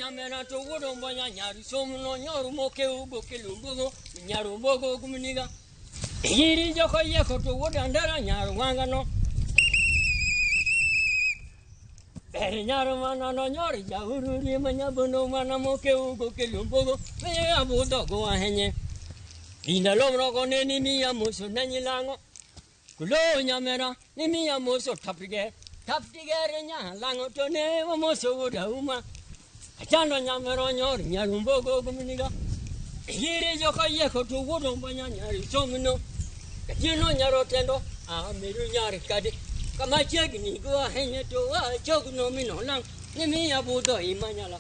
nyamera to wodo mbanya nyaru somuno nyoru moke ugo kelumbugo nyaru bogo kumniga yiri joko yeko to wodo ndara nyaru wangano nyaru mana no nyori jahuru ri manya bono mana moke ugo kelumbugo me abudo go ahenye ina lomro go neni miya muso nanyilango kulo nyamera ni miya muso tapige nya lango to ne muso woda uma achano nyamero nyori nyarumbo go gumniga yiri joko yeko to wodo mbanya nyari somno kajino nyaro tendo meru nyari kade kama chegni go henye to chogno mino lang ni miya budo imanyala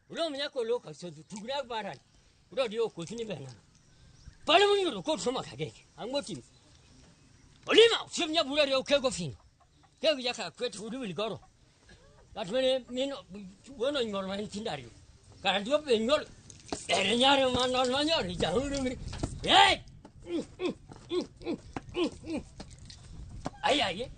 ulo mnyako loka so tugra baran ulo dio ko tini bena palamunyo ko soma kage angoti olima simnya bula dio ke go fin ke ya ka kwetu udi goro latmene mino wono nyol man tindario kan dio be nyol nyare man no nyori jahuru mi hey ay aya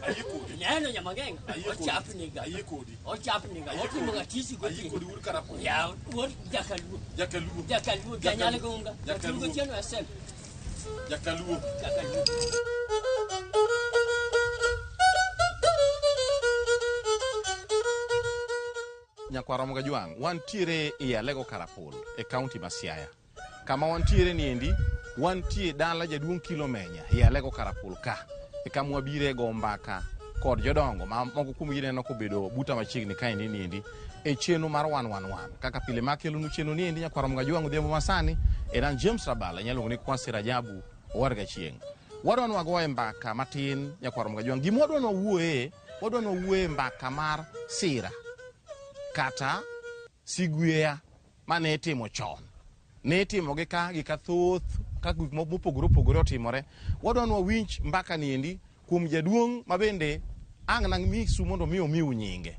Ayikudi. Neno nyamagenga. Ochapniga. Ayikudi. Ochapniga. Oti mugatisi goti. Ayikudi uri karapo. Ya, uri jakalu. Jakalu. Janyale gonga. Jakalu cheno asem. Jakalu. Nyakwaro Mugajwang, wantiere e Alego Karapul e county Masiaya. Kama wantiere niendi, wantie dala jaduong' Kilomenya e Alego Karapul ka. E kama wabire go mbaka kod jodongo ma moko kuom gi neno kobedo buta machiegni kae niendi e cheno mar 111 kaka pile makelo nu cheno niendi Nyakwaro Mugajwang odhiambo masani e ran James Rabala nyalo ni Kwasi Rajabu owarga chieng. Wadwan wagoe mbaka matin Nyakwaro Mugajwang gimo wadwan wuoye mbaka mar sira kata sigweya mane timo chon ne timo gi ka thoth ka gik mopogore otimore wadwan wawinch mbaka niendi kuom jaduong' mabende ang' nang' misu mondo miu nyinge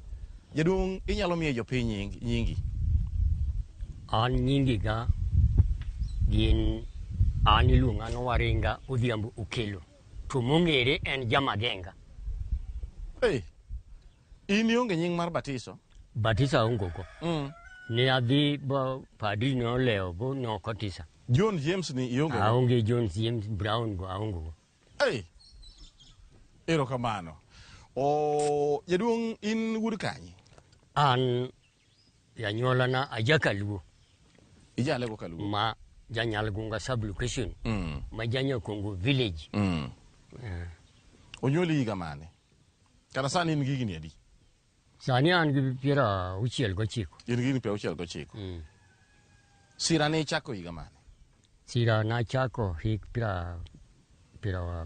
jaduong' inyalo miye jopiny nyingi an nyingi ga gin an iluonga no Waringa Odhiambo Okelo to mong'ere en Jamagenga. In ionge nying mar batiso ongo go ne adhi ba padri no leo go no kotisa John James ni ionge aonge John James Brown go aongo erokamano jaduong' in wuod kanyi an yanyolana ajakaluo ijalego kaluo ma janyal gunga sub location ma janyo Kongo village onyoli higa mane kata sani in gigini adi sani an gi piera uchiel go chiko in gini piera uchiel go chiko sira ne chako higa mane sira na chako hik piera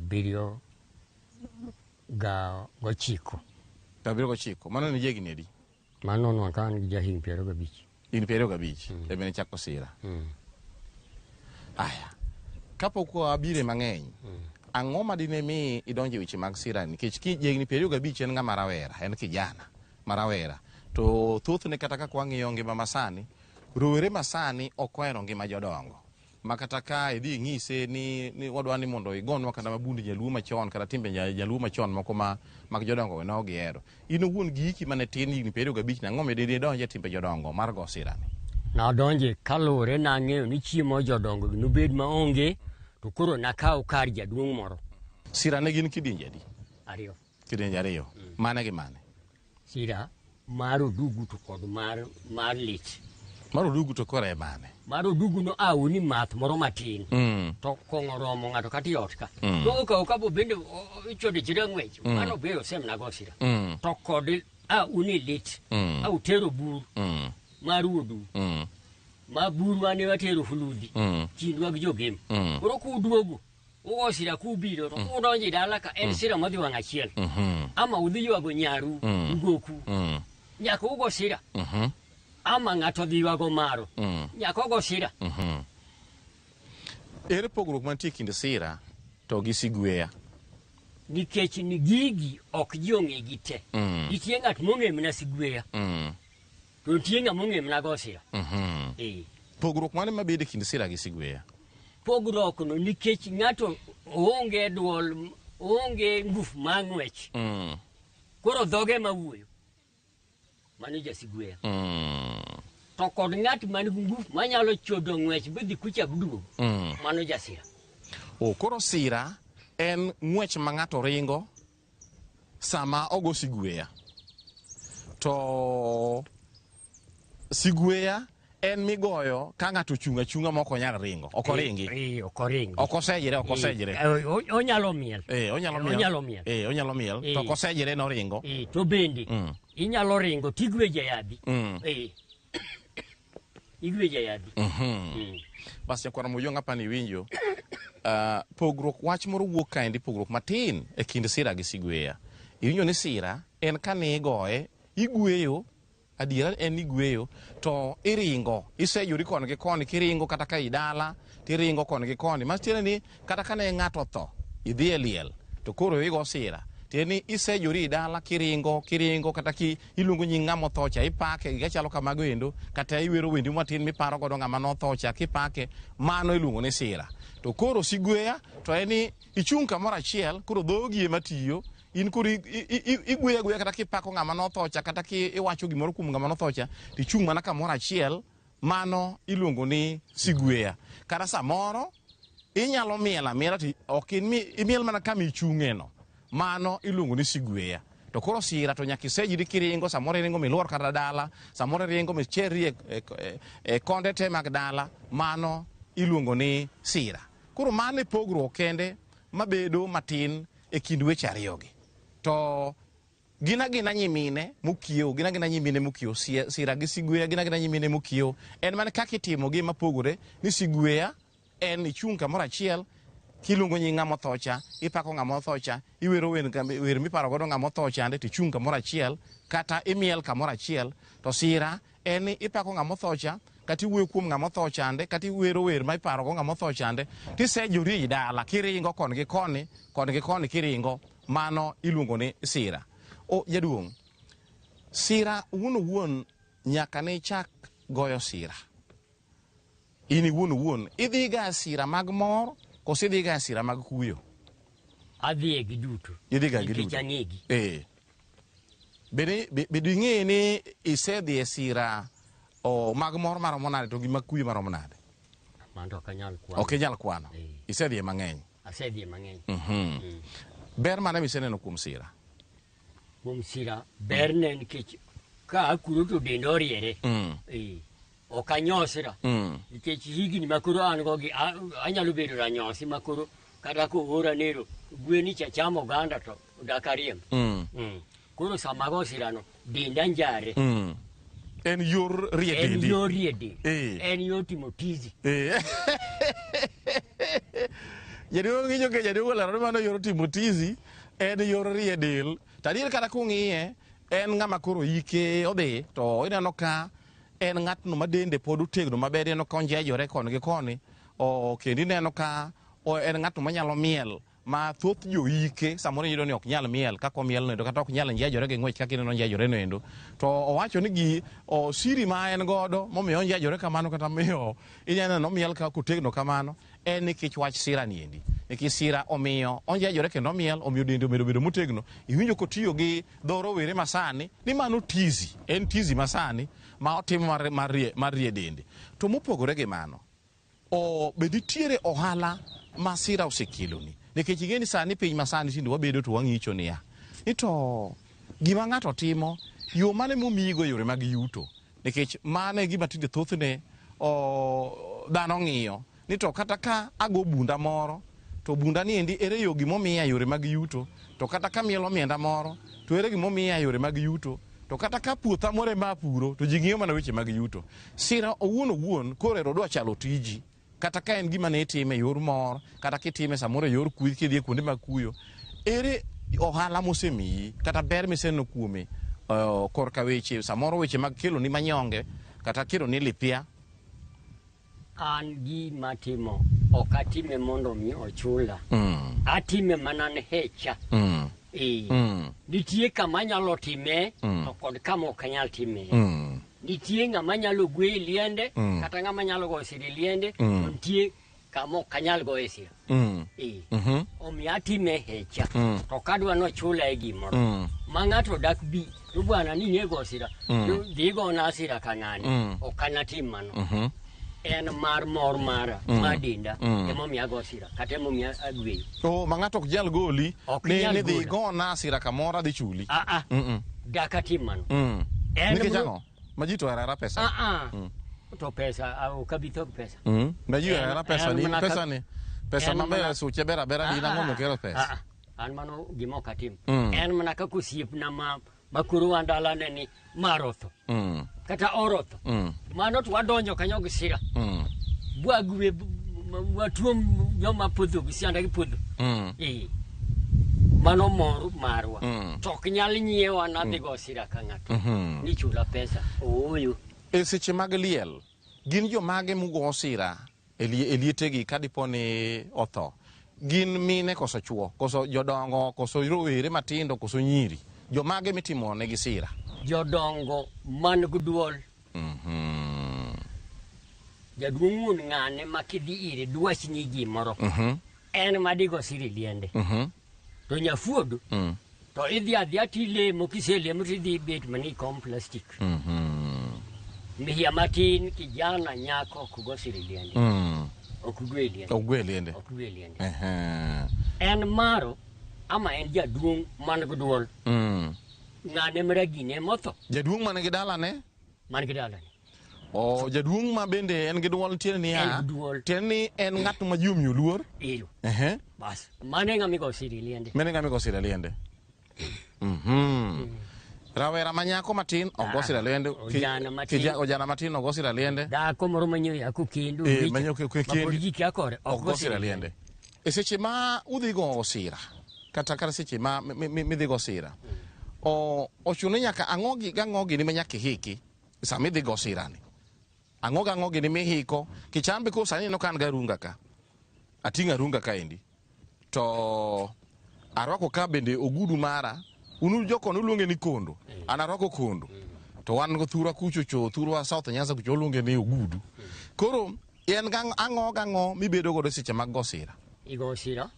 birio ga go chiko mano ni jegini adi mano no kan gi jahin piera go bich in piera go bich e bene chako sira aya kapok abire mang'eny ang'o madine mi idonje weche mag sira nikech kijegni piera go bich en ng'ama rawera en kijana marawera to thothne kata ka kwang'iyo ngima masani rowere masani ok ohero ngima jodongo makata ka idhi ng'ise ni wadwa ni mondo igonwa kata mabundi jaluo machon kata timbe jaluo machon moko mag jodongo we no gihero in owuon giki mane tin higni 25 na ng'o medeni donje timbe jodongo mar go sirani na donje kalure na ng'eyo ni chiemo jodongo nobed maonge to koro nakaw kar jaduong' moro sirane gin kidienje adi ariyo kidienje ariyo mane gi mane sira mar odugu to kod mar lit mar odugu to kore mane mar odugu no auni math moro matin to kong'o romo ng'ato kata iot ka to okabo bende ichode chira ng'wech mano be osemna go sira to kod auni lit au tero bur mar odugu ma bur mane watero fuludi chindwa gi jogem koro kuduogo ugo sira kubiro to udonje dala ka en sira modhi wang' achiel ama udhi ywago nyaru ugoku nyaka ugo sira ama ng'ato dhi ywago maro nyaka ugo sira ere pogruok mantie kind sira to gi sigweya nikech ni gigi ok jong'e gi te. Nitie ng'at mong'e mana Sigweya. To nitie ng'at mong'e mana go Sira. Pogruok mane mabedo e kind Sira gi Sigweya? Pogruok no nikech ng'ato onge duol, onge ngufu mar ng'wech. Koro dhoge mawuoyo. Mano ja Sigweya. To kod ng'at man gi ngufu manyalo chodo ng'wech bidhi kucha duogo. Mano ja Sira. Koro Sira en ng'wech ma ng'ato ringo sama ogo Sigweya. To Sigweya en migoyo ka ng'ato chung' achung'a ma ok onyal ringo. Ok oringi. Ok oringi. Ok osejre, ok osejre. Onyalo miel. Onyalo miel. To ok osejre noringo. To bende inyalo ringo tigweja yadhi. Igweja yadhi. Bas Nyakwar Muyong apani winjo. Pogruok wach moro wuok kaendi, pogruok matin e kind Sira gi Sigweya. Iwinjo ni Sira en kane igoye, igweyo, adiera en igweyo, to iringo, isejori koni gi koni, kiringo kata ka idala, tiringo koni gi koni. Mas tiene ni kata kane ng'ato tho, idhi e liel, to koro igo Sira. Tiene ni isejori idala, kiringo, kata ki iluongo nying ng'ama othocha, ipake, giga chalo kamago endo, kata iwero wendi matin miparo godo ng'ama nothocha, kipake, mano iluongo ni Sira. To koro Sigweya, to eni ichung' kamoro achiel, koro dhogi ema tiyo, in koro igweya gweya kata kipako ng'ama nothocha, kata ki iwacho gimoro kuom ng'ama nothocha, tichung' mana kamoro achiel, mano iluongo ni Sigweya. Kata samoro, inyalo miel amiela, ok imiel mana kama ichung'e no, mano iluongo ni Sigweya. To koro Sira to nyaka isejri kiringo, samoro iringo miluor kata dala, samoro iringo micheri e konde te mag dala, mano iluongo ni Sira. Koro mano e pogruok kende mabedo matin e kind weche ariyogi. To gina nyimine mokiewo, Sira gi Sigweya gina nyimine mokiewo. En mana kaka itimogi mapogore, ni Sigweya en ichung' kamoro achiel, kiluongo nying ng'ama othocha, ipako ng'ama othocha, iwero wer miparo godo ng'ama othocha ande tichung' kamoro achiel, kata imiel kamoro achiel. To Sira en ipako ng'ama othocha, kata iwuoyo kuom ng'ama othocha ande, kata iwero wer ma iparo go ng'ama othocha ande, tisejori i dala, kiringo koni gi koni kiringo, mano iluongo ni Sira. Jaduong', Sira wuon nyaka ne chak goyo Sira. In wuon idhi ga Sira mag mor, koso idhi ga Sira mag kuyo? Adhi gi duto. Idhi ga gi duto. Bedo ing'e ni isedhi e Sira mag mor maromo nade to gi mag kuyo maromo nade? Mando ok anyal kwano. Ok inyal kwano. Isedhi e mang'eny. Asedhi e mang'eny. Ber mane miseneno kuom Sira? Kuom Sira ber ne nikech ka akuro to dendo oriere. Ok anyosra. Nikech higni makoro an go gi anyalo bedo ranyosi makoro kata ko ora nero gweni cha chamo oganda to dak ariemb. Koro sama go Sira no denda njare. En yor riedendi. En yor riedendi. En yor timo tizi. Jaduong' ng'inyo ke jaduong' laro mano yor timo tizi, en yor riedel. Tadier kata kung'iye, en ng'ama koro ike odhi, to ineno ka en ng'atno ma dende pod otegno maber, ineno ka onjejore koni gi koni, kendo ineno ka en ng'atno manyalo miel, ma thoth joike samoro iyudo ni ok nyal miel kaka omiel noendo, kata ok nyal njejore gi ng'wech kaka ineno njejore noendo. To owacho ni siri ma en godo momiyo onjejore kamano, kata miyo inyalo neno omiel ka kotegno kamano, en nikech wach Sira niendi. Nikech Sira omiyo onjejore kendo omiel, omiyo dende omedo bedo motegno. Iwinjo kotiyo gi dho rowere masani ni mano tizi, en tizi masani ma otimo mar rie dende. To mopogore gi mano, be nitiere ohala ma Sira osekeloni. Nikech ing'e ni sani piny masani tinde wabedo to wang'icho niya, ito gima ng'ato timo, yo mane momiyigo yore mag yuto. Nikech mano e gima tinde thothne dhano ng'iyo, ni to kata ka ago bunda moro, to bunda ni endi ere yo gimomiya yore mag yuto, to kata ka mielo mienda moro, to ere gimomiya yore mag yuto, to kata ka puotha moro ema apuro, to ji ng'iyo mana weche mag yuto. Sira owuon koro ero dwa chalo tiji, kata ka en gima ne itime yor mor, kata kitime samoro yor kuyo, kidhi kuonde mag kuyo, ere ohala mosemiyi, kata ber miseneno kuome, korka weche, samoro weche mag kelo ni manyonge, kata kelo ni lipia? An gima timo okatime mondo mi ochula atime mana ne hecha nitie kama nyalo time to kod kama ok anyal time nitie ng'ama nyalo gwe liende kata ng'ama nyalo go siri liende to nitie kama ok anyal go siri omiyo atime hecha to kadwa nochula e gimoro ma ng'ato dak bi to bwana ni nego sira dhi gona sira ka ng'ani ok anatim mano en mar mor mara madinda emomiyo ago sira kata emomiyo agweyo ma ng'ato ok jal goli ni dhi gona sira kamoro adhi chuli dak atim mano nikech ang'o ma ji to hera pesa to pesa ok abi thok pesa ma ji hera pesa maber suche ber abera din ang'o mokelo pesa an mano gima ok atim en mana kaka osiepna makoro wandalane ni marotho kata orotho mano to wadonjo kanyo gi sira bwagwe watuom joma podho gi sianda gi podho mano mor marwa to ok nyal nyiewa nadhi go sira ka ng'ato ni chula pesa ooyo e seche mag liel gin jomage mugo sira e lietegi kadipo ni otho gin mine koso chuo koso jodongo koso rowere matindo koso nyiri jomage mitimo ne gi sira jodongo man guduol jaduong' wuon ng'ane makidhi ire dwachni gimoro en madigo siri liende to nyafuodo to idhi adhia tilemo kiselemo tidhi bet mani kom plastic miya matin kijana nyako ok go siri liende ok gwe liende en maro ama en jaduong' man guduol ng'ane mragine motho jaduong' man gi dalane jaduong' ma bende en gi duol tiene ni tiene ni en ng'at ma ji omiyo luor bas mane ng'ama igo siri liende rawera manyako matin ogo sira liende ojana matin ogo sira liende dhako moro manyo kendo ogo sira liende e seche ma udhi go sira kata seche ma midhi go sira ochuno nyaka ang'o gi ni manyaka hiki sama idhi go sira ni ang'o gi ni mihiko kichambe ko sani no kan garunga ka atinga runga ka endi to arwako ka bende ogudu mara unu joko nuluonge ni kondo an arwako kondo to wan go thura kuchocho thura South Nyanza kucho luonge ni ogudu koro en ang'o mibedo godo seche mag go sira igo sira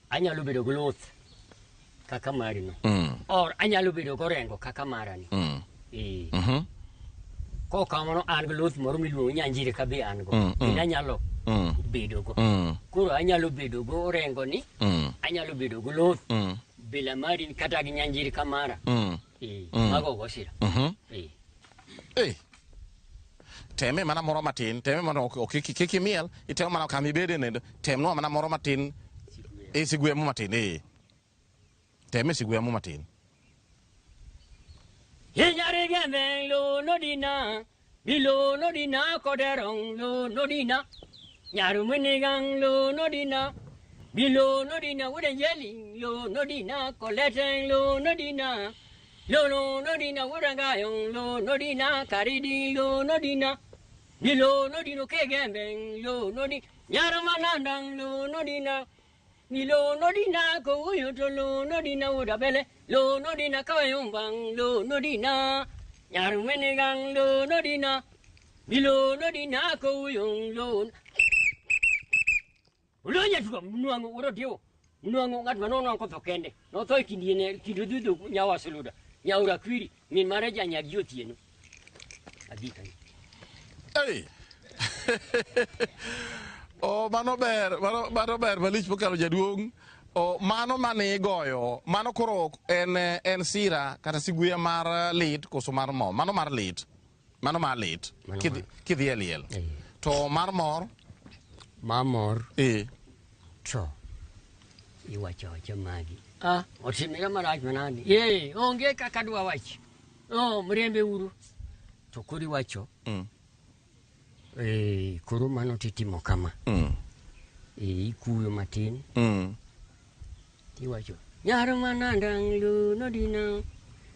anyalo bedo goloth kaka marino or anyalo bedo gorengo kaka marani ko kamano an goloth moro miluongo nyanjire ka be an go anyalo bedo go koro anyalo bedo go orengo ni anyalo bedo goloth bila marin kata gi nyanjire kamara mago go sira teme mana moro matin teme mana kiki miel itemo mana kami bede ne temno mana moro matin sigwemo matin teme sigwemo matin Yare gemeng lo nodina bilo nodina koderong lo nodina nyaru menigang lo nodina bilo nodina wude yeli lo nodina koleteng lo nodina lo nodina wurangayong lo nodina karidi lo nodina bilo nodino kegemeng lo nodina nyaru manandang lo nodina Milo nodina ko uyo to lo nodina udabele lo nodina kawayombang lo nodina nyaru menegang lo nodina milo nodina ko uyo lo ulo nyatuka mnuango urodio mnuango ngat manono ko tokende no toy kindine kidudu nyawa suluda nyaura kwiri min maraja nyagiyotieno adika mano ber malich mokalo jaduong' mano mane igoyo mano koro en sira kata siguya mar lit koso mar mo mano mar lit kidhi e liel to mar mor to iwacho magi otimira marach manadi onge kaka dwa wach mriembe uru to kori wacho koro mano titimo kama ikuyo matin tiwacho nyaro manandang lo nodina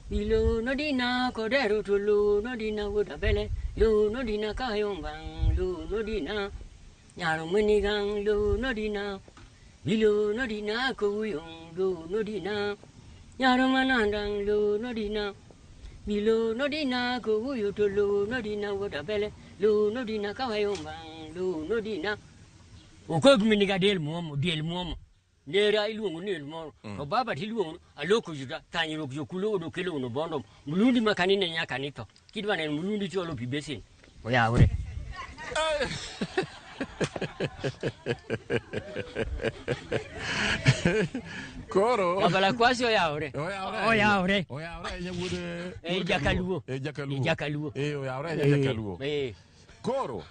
bilo nodina kodero to lo nodina wodabele lo nodina kayombang lo nodina Nyaro menigang lo no dina. Bilo no dina kuyong lo no dina. Nyaro manandang lo no dina. Bilo no dina kuyo to lo no dina wodabele. Lo no dina kawayombang lo no dina. Oko gminiga del momo. Nera iluongo ni elmoro. To baba tiluongo aloko juda tanyiro kulo do kelo no bondo. Mulundi makanine nyaka nito. Kidwa ne mulundi cholo pi basin. Oya ore. Koro. Abala kwasi oya ore. Oya ore. Nyawude. Jakaluo. Jakaluo. Oya ore jakaluo. Koro.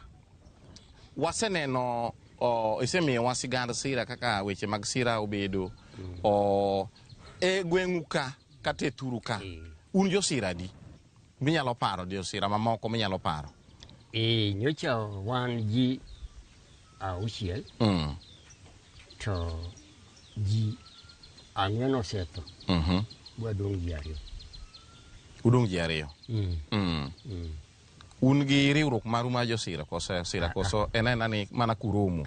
Waseneno isemi wasiganda sira kaka weche mag sira obedo gweng'u ka kata thuru ka un jo sira di minyalo paro jo sira mamoko minyalo paro nyocha wan ji auchiel to ji ang'wen osetho wadong' ji ariyo udong' ji ariyo un gi riwruok maru ma jo sira koso sira koso en ni mana kuromo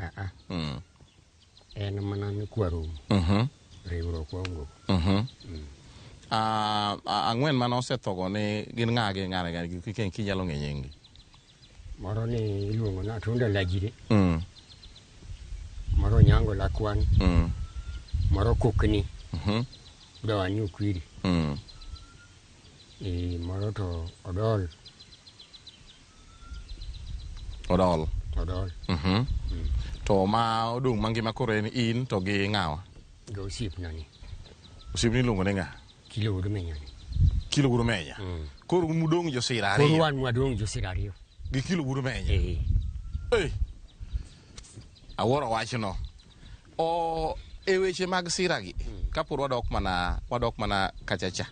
en mana ni kwaromo riwruok ongo ang'wen mana osethogo ni gin ng'age kinyalo ng'e nyingi moro ni iluongo na Tunda Lajire moro Nyango Lakwan moro Kukni Dawani Okwiri moro to Odol to ma odong' mangima koro en in to gi ng'awa go osiepnani iluongo ni ng'a Kilo Guru Menya koro mudong' jo sira ariyo koro wan mwadong' jo sira ariyo gi Kilo Guru Menya awuoro wachno e weche mag sira gi kapur wadok mana kachacha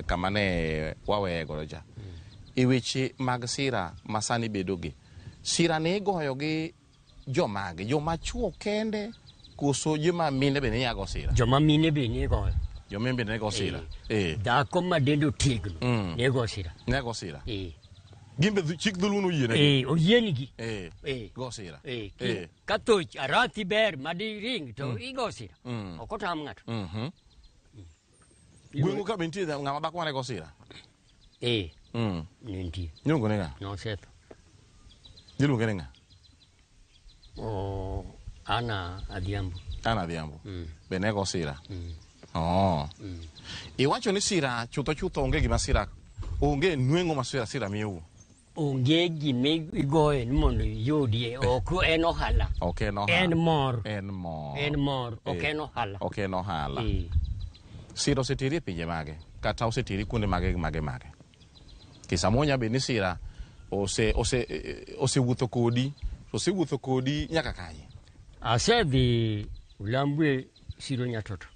kama ne waweye godo cha e weche mag sira masani bedo gi sira ne igoyo gi jomage joma chuo kende koso joma mine be ne yago sira joma mine be ne goyo joma mine ne go sira dhako ma dendo tegno ne go sira gimbe chik dhuluno yiene oyienigi go sira kathoch arathi ber madi ring to igo sira ok otam ng'ato gweng'u ka be nitie ng'ama dhako mane go sira nitie nyongo ne ng'a nosetho iluonge ne ng'a Ana Adhiambo be ne go sira iwacho ni sira chutho onge gima sira onge nweng'o ma sira miyou onge gima igoye ni mondo yudie ok en ohala en mor ok en ohala sira osetiri e pinje mage kata osetiri kuonde mage kisamonya be ni sira osewuotho kodi nyaka kanye asedhi Ulambwe Siro Nyatoto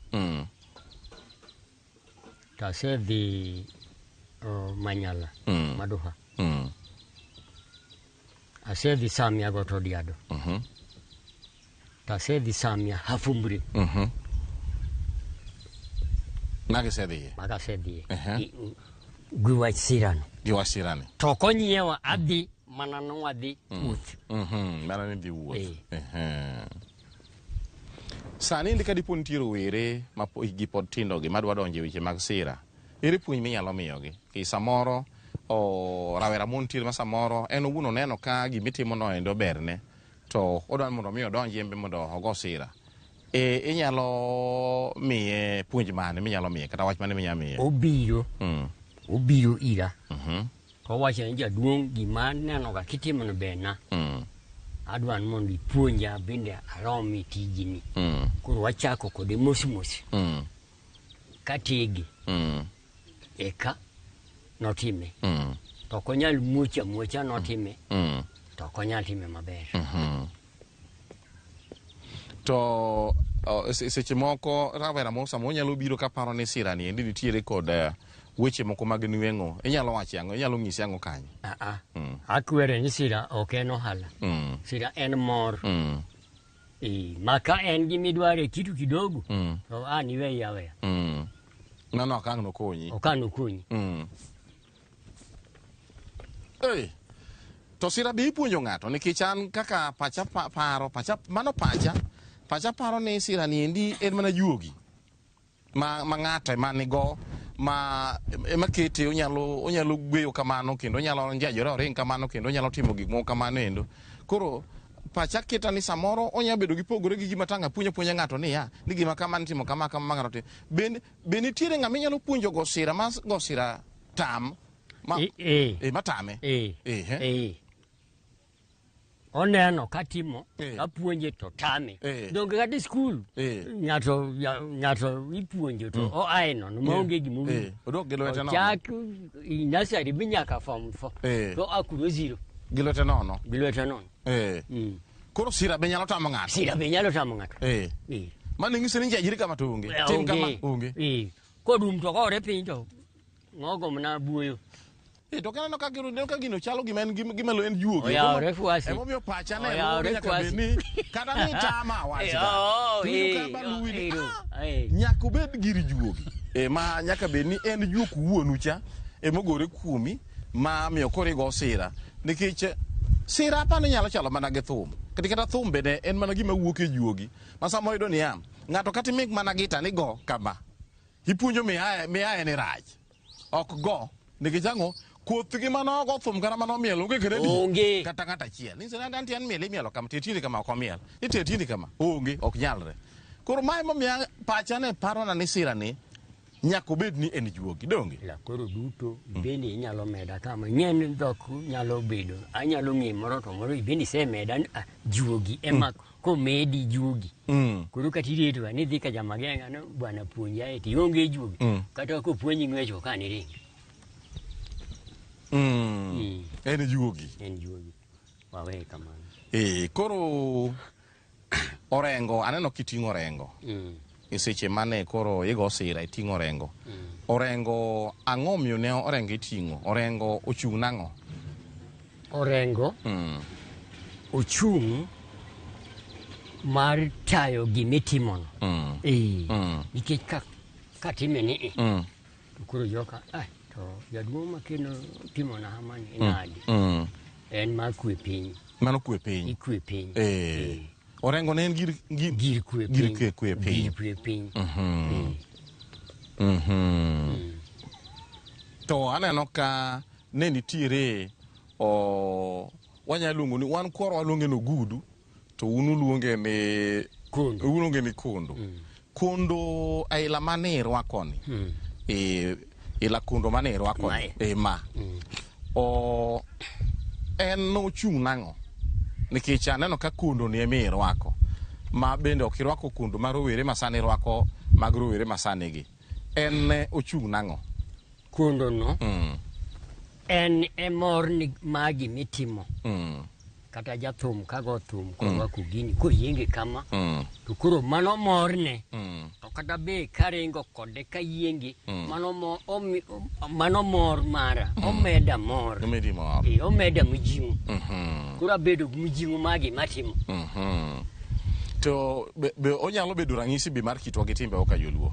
tasedhi Manyala Maduha asedhi Samia Gotodiado tasedhi Samia Hafumbri magasedhi Gwiwach Sirani to konyiewa adhi mana nwadhi wuoth mana ni dhi wuoth sani ndi kadipo nitie rowere ma higi pod tindo gi madwa donjo e weche mag sira ere puonj minyalo miyogi ki samoro rawera montiere ma samoro en owuon oneno ka gimitimo no endo berne to odwa mondo mi odonji embe mondo ogo sira inyalo miye puonj mane minyalo miye kata wach mane minyalo miye obiro ira to wacho ni jaduong' gima neno ga kitimo no bena adwa ni mondo ipuonja bende aromi tijini koro wachako kode mos katege eka notime to konyal muocha notime to konyal time maber to seche moko rawera mosa monyalo biro ka paro ni sira ni endi nitiere kod weche moko mag nweng'o inyalo wacho yango inyalo nyisi yango kanyo akwere ni sira ok en ohala sira en mor maka en gimidware kitu kidogo to iwe yawe no okang' nokonyi To sira be ipuonjo ng'ato nikech an kaka pacha paro, pacha paro ni sira ni endi en mana juogi ma ng'ato ema nigo ma ema kete onyalo gweyo kamano kendo onyalo njajore oring kamano kendo onyalo timo gik moko kamano endo. Koro pacha keta ni samoro onya bedo gi pogore gi gima tanga puonja ng'ato ni gima kamano timo kama ng'ato timo. Ben nitiere ng'ama inyalo puonjo go sira ma go sira tam matame. Oneno katimo apuonje to tame. Donge kata skul ng'ato ipuonjo to oaeno maonge gimoro. Odok gi lwete nono. Chak nursery bi nyaka form 4 to akuro zero. Gi lwete nono. Koro sira be nyalo tamo ng'ato. Sira be nyalo tamo ng'ato. Mano ng'ise ni njajiri kama to onge. Tim kama onge. Kodum to kore piny to ng'ogo mana buoyo. To kaneno ka gino chalo gima lo en juogi. Emomiyo pacha ne nyaka bedni kata ni tama nyaka obed gir juogi ma nyaka bedni en juok wuonu cha emogore kuomi ma miyo korigo sira nikech sira apani nyalo chalo mana gi thum kata thum bende en mana gima wuok e juogi ma samoro iyudo niya ng'ato kata imig mana gita ni go kama ipuonjo miaye ni rach ok go nikech ang'o koth gi manogo thum kata manomiel onge kredi kata ng'ata achiel ni sina danti an miel imielo kama tetini kama ok omiel itetini kama onge ok nyalre. Koro mae momiya pacha ne parona ni sira ni nyaka obed ni en juogi donge la koro duto bende inyalo meda kama ng'en dhok nyalo bedo anyalo ng'e moro to moro bende semeda juogi ema komedi juogi koro katireto ni dhi ka jamageng'a no bwana puonja eti onge juogi kata kopuonji ng'wecho kani ringi. En juogi wawe kamano. Koro orengo aneno kiting'o orengo e seche mane koro igo sira iting'o orengo. Orengo ang'o miyo ne orengo iting'o? Orengo ochung' nang'o? Orengo ochung' mar tayo gimitimono. Nikech katime ni to koro joka to jaduong' makeno timona hamani nadi en mar kwe piny. Mano kwe piny. Ikwe piny. Orengo ne en gir kwe piny. Gir kwe piny. Gir kwe piny. To aneno ka ne nitiere wanyalo luongo ni wan koro waluonge no gudu to unuluonge ni kondo. Uluonge ni kondo. Kondo aila mane irwakoni. Ila kondo mane irwakoni. En nochung' nang'o nikech aneno ka kondo ni emi irwako ma bende ok irwako kondo ma rowere masani irwako mag rowere masani gi en ochung' nang'o kondo no en emor ni magi mitimo kata jathum kago thum korwako gini koyienge kama to koro mano morne to kata be karingo kode kayienge mano mor mara omeda mor omeda mujing'o koro abedo mujing'o magi matimo. To be onyalo bedo ranyisi be mar kitwa gi timbe ka joluo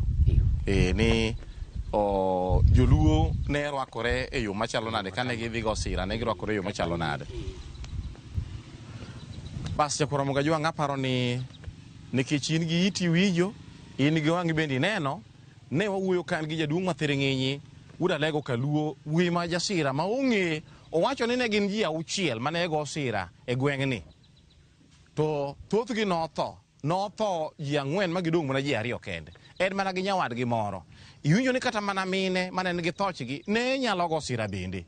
ni joluo ne rwakore e yo machalo nade kane gidhi go sira ne girwakore e yo machalo nade. Bas jakoromo ga jwang' aparo ni nikech in gi iti winjo in gi wang'i bende neno ne wawuoyo kan gi jaduong' mathiri ng'inyi uda lego kaluo wi ma jasira ma ong'e owacho ni ne gin ji 6 mane go sira e gweng'ni to thothgi notho ji 4 ma gidong' mana ji 2 kende en mana gi nyawadgi moro. Iwinjo ni kata mana mine mane nigi thochgi ne nyalo go sira bende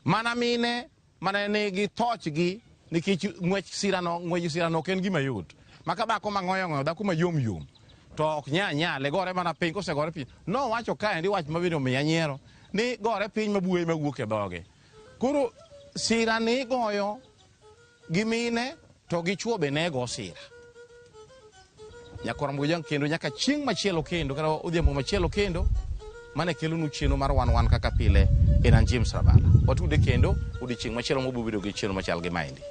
mana mine mane nigi thochgi nikech ng'wech sira no ok en gima yot maka dhako mang'oyo dhako mayom to ok nyale gore mana piny kosegore piny nowacho kaendi wach mabende omiya nyiero ni gore piny mabuoye mawuok e dhoge. Koro sira ni goyo gi mine to gi chuo be ne go sira nyakoromo go jang' kendo nyaka chieng' machielo kendo kata odhiambo machielo kendo mane kelonu chieno mar wan kaka pile en James Rabala watude kendo odiochieng' machielo mobobedo gi chieno machal gi maendi.